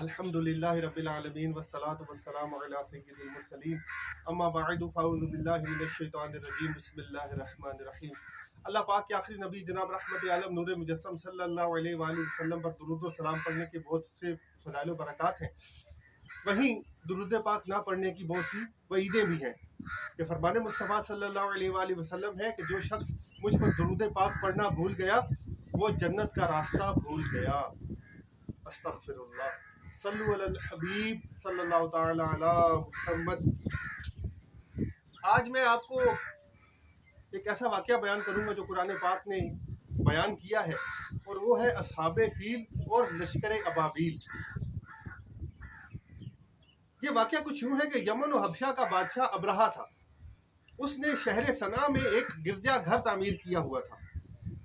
الحمدللہ رب العالمین والصلاة والسلام علی سید المرسلین اما بعد فاعوذ باللہ من الشیطان الرجیم بسم اللہ الرحمن الرحیم۔ اللہ پاک کے آخری نبی جناب رحمت عالم نور مجسم صلی اللہ علیہ وآلہ وسلم پر درود و سلام پڑھنے کے بہت سے فضائل و برکات ہیں، وہیں درود پاک نہ پڑھنے کی بہت سی وعیدیں بھی ہیں کہ فرمان مصطفیٰ صلی اللہ علیہ وآلہ وسلم ہے کہ جو شخص مجھ پر درود پاک پڑھنا بھول گیا وہ جنت کا راستہ بھول گیا۔ استغفر اللہ، صلو علی الحبیب صلی اللہ تعالی علی محمد۔ آج میں آپ کو ایک ایسا واقعہ بیان کروں گا جو قرآن پاک نے بیان کیا ہے، اور وہ ہے اصحاب فیل اور لشکر ابابیل۔ یہ واقعہ کچھ یوں ہے کہ یمن و حبشہ کا بادشاہ ابرہہ تھا۔ اس نے شہر صنعا میں ایک گرجا گھر تعمیر کیا ہوا تھا،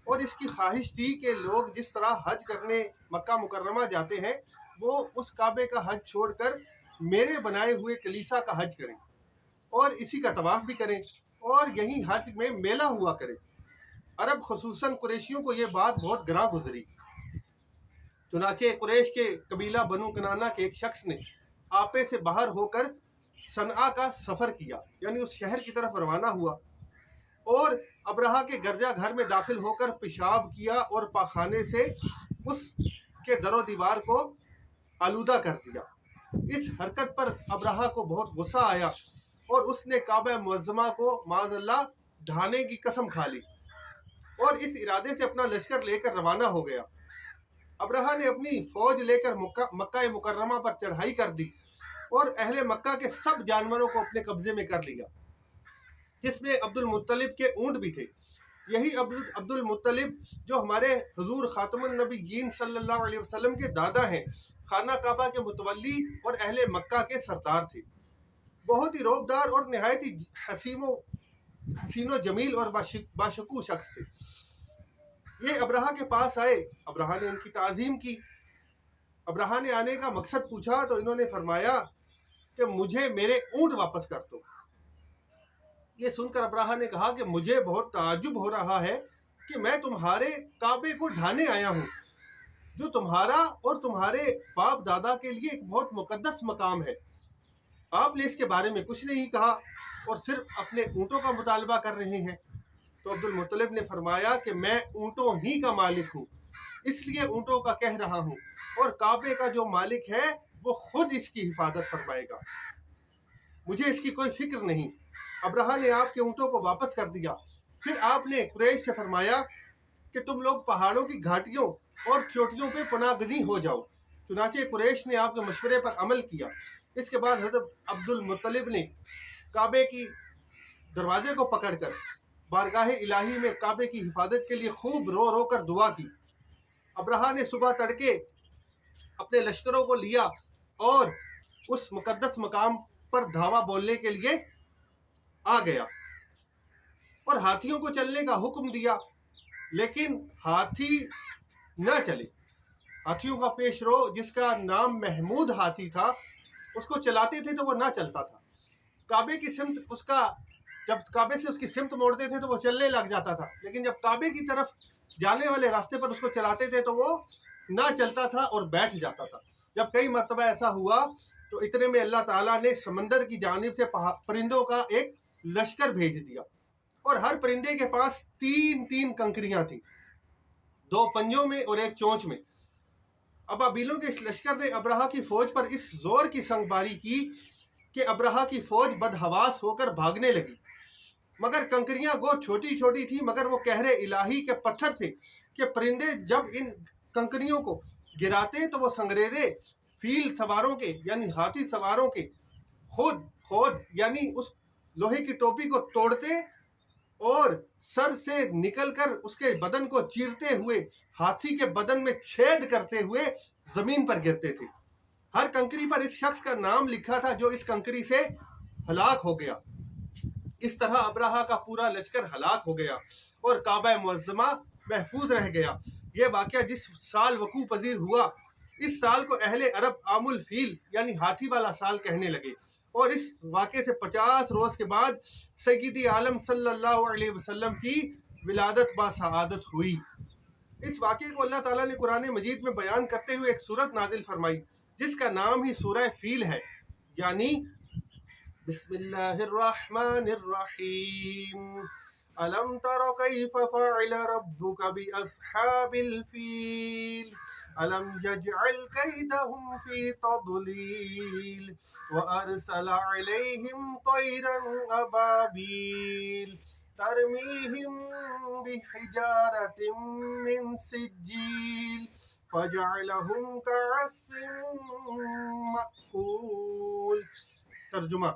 اور اس کی خواہش تھی کہ لوگ جس طرح حج کرنے مکہ مکرمہ جاتے ہیں وہ اس کعبے کا حج چھوڑ کر میرے بنائے ہوئے کلیسا کا حج کریں اور اسی کا طواف بھی کریں، اور یہیں حج میں میلہ ہوا کرے۔ عرب خصوصاً قریشیوں کو یہ بات بہت گراں گزری، چنانچہ قریش کے قبیلہ بنو کنانہ کے ایک شخص نے آپے سے باہر ہو کر صنعا کا سفر کیا، یعنی اس شہر کی طرف روانہ ہوا، اور ابرہہ کے گرجا گھر میں داخل ہو کر پیشاب کیا اور پاخانے سے اس کے در و دیوار کو آلودہ کر دیا۔ اس حرکت پر ابرہہ کو بہت غصہ آیا اور اس نے کعبہ معظمہ کو معاذ اللہ ڈھانے کی قسم کھا لی، اور اس ارادے سے اپنا لشکر لے کر روانہ ہو گیا۔ ابرہہ نے اپنی فوج لے کر مکہ مکرمہ پر چڑھائی کر دی اور اہل مکہ کے سب جانوروں کو اپنے قبضے میں کر لیا، جس میں عبد المطلب کے اونٹ بھی تھے۔ یہی عبد المطلب جو ہمارے حضور خاتم النبیین صلی اللہ علیہ وسلم کے دادا ہیں، خانہ کعبہ کے متولی اور اہل مکہ کے سردار تھے۔ بہت ہی روبدار اور نہایت ہی حسین و جمیل اور باشکوہ شخص تھے۔ یہ ابرہہ کے پاس آئے، ابرہہ نے ان کی تعظیم کی۔ ابرہہ نے آنے کا مقصد پوچھا تو انہوں نے فرمایا کہ مجھے میرے اونٹ واپس کر دو۔ یہ سن کر ابرہہ نے کہا کہ مجھے بہت تعجب ہو رہا ہے کہ میں تمہارے کعبے کو ڈھانے آیا ہوں، جو تمہارا اور تمہارے باپ دادا کے لیے ایک بہت مقدس مقام ہے۔ آپ نے اس کے بارے میں کچھ نہیں کہا اور صرف اپنے اونٹوں کا مطالبہ کر رہے ہیں۔ تو عبد المطلب نے فرمایا کہ میں اونٹوں ہی کا مالک ہوں، اس لیے اونٹوں کا کہہ رہا ہوں، اور کعبے کا جو مالک ہے وہ خود اس کی حفاظت فرمائے گا، مجھے اس کی کوئی فکر نہیں۔ ابرہہ نے آپ کے اونٹوں کو واپس کر دیا۔ پھر آپ نے قریش سے فرمایا کہ تم لوگ پہاڑوں کی گھاٹیوں اور چوٹیوں پہ پناہ گزیں ہو جاؤ۔ چنانچہ قریش نے آپ کے مشورے پر عمل کیا۔ اس کے بعد حضرت عبد المطلب نے کعبے کی دروازے کو پکڑ کر بارگاہ الہی میں کعبے کی حفاظت کے لیے خوب رو رو کر دعا کی۔ ابرہہ نے صبح تڑکے اپنے لشکروں کو لیا اور اس مقدس مقام پر دھاوا بولنے کے لیے آ گیا، اور ہاتھیوں کو چلنے کا حکم دیا، لیکن ہاتھی نہ چلے۔ ہاتھیوں کا پیش رو جس کا نام محمود ہاتھی تھا، اس کو چلاتے تھے تو وہ نہ چلتا تھا۔ کعبے کی سمت جب کعبے سے اس کی سمت موڑتے تھے تو وہ چلنے لگ جاتا تھا، لیکن جب کعبے کی طرف جانے والے راستے پر اس کو چلاتے تھے تو وہ نہ چلتا تھا اور بیٹھ جاتا تھا۔ جب کئی مرتبہ ایسا ہوا تو اتنے میں اللہ تعالیٰ نے سمندر کی جانب سے پرندوں کا ایک لشکر بھیج دیا، اور ہر پرندے کے پاس تین کنکریاں تھیں، 2 پنجوں میں اور 1 چونچ میں۔ ابابیلوں کے اس لشکر نے ابرہہ کی فوج پر اس زور کی سنگباری کی کہ ابرہہ کی فوج بدحواس ہو کر بھاگنے لگی، مگر کنکریاں گو چھوٹی چھوٹی تھیں، مگر وہ قہر الہی کے پتھر تھے کہ پرندے جب ان کنکریوں کو گراتے تو وہ سنگریزے فیل سواروں کے یعنی ہاتھی سواروں کے خود یعنی اس لوہے کی ٹوپی کو توڑتے اور سر سے نکل کر اس کے بدن کو چیرتے ہوئے ہاتھی کے بدن میں چھید کرتے ہوئے زمین پر گرتے تھے۔ ہر کنکری پر اس شخص کا نام لکھا تھا جو اس کنکری سے ہلاک ہو گیا۔ اس طرح ابرہہ کا پورا لشکر ہلاک ہو گیا اور کعبہ معظمہ محفوظ رہ گیا۔ یہ واقعہ جس سال وقوع پذیر ہوا، اس سال کو اہل عرب عام الفیل یعنی ہاتھی والا سال کہنے لگے، اور اس واقعے سے 50 روز کے بعد سیدی عالم صلی اللہ علیہ وسلم کی ولادت با سعادت ہوئی۔ اس واقعے کو اللہ تعالیٰ نے قرآن مجید میں بیان کرتے ہوئے ایک سورت نازل فرمائی جس کا نام ہی سورہ فیل ہے، یعنی بسم اللہ الرحمن الرحیم ألم تر كيف فعل ربك بأصحاب الفيل ألم يجعل كيدهم في تضليل وأرسل عليهم طيرا أبابيل ترميهم بحجارة من سجيل فجعلهم كعصف مأكول۔ ترجمہ: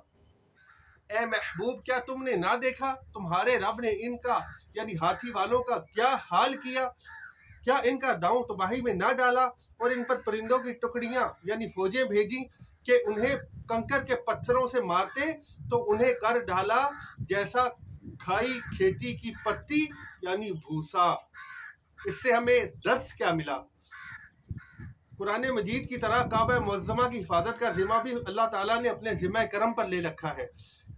اے محبوب، کیا تم نے نہ دیکھا تمہارے رب نے ان کا یعنی ہاتھی والوں کا کیا حال کیا؟ کیا ان کا داؤں تباہی میں نہ ڈالا اور ان پر پرندوں کی ٹکڑیاں یعنی فوجیں بھیجی کہ انہیں کنکر کے پتھروں سے مارتے تو انہیں کر ڈالا جیسا کھائی کھیتی کی پتی یعنی بھوسا۔ اس سے ہمیں درس کیا ملا؟ قرآن مجید کی طرح کعبہ معظمہ کی حفاظت کا ذمہ بھی اللہ تعالیٰ نے اپنے ذمہ کرم پر لے رکھا ہے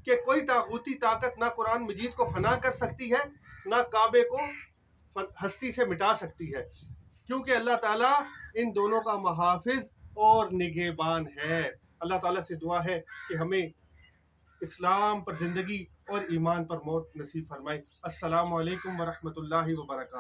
کہ کوئی طاغوتی طاقت نہ قرآن مجید کو فنا کر سکتی ہے، نہ کعبے کو ہستی سے مٹا سکتی ہے، کیونکہ اللہ تعالیٰ ان دونوں کا محافظ اور نگہبان ہے۔ اللہ تعالیٰ سے دعا ہے کہ ہمیں اسلام پر زندگی اور ایمان پر موت نصیب فرمائے۔ السلام علیکم ورحمۃ اللہ وبرکاتہ۔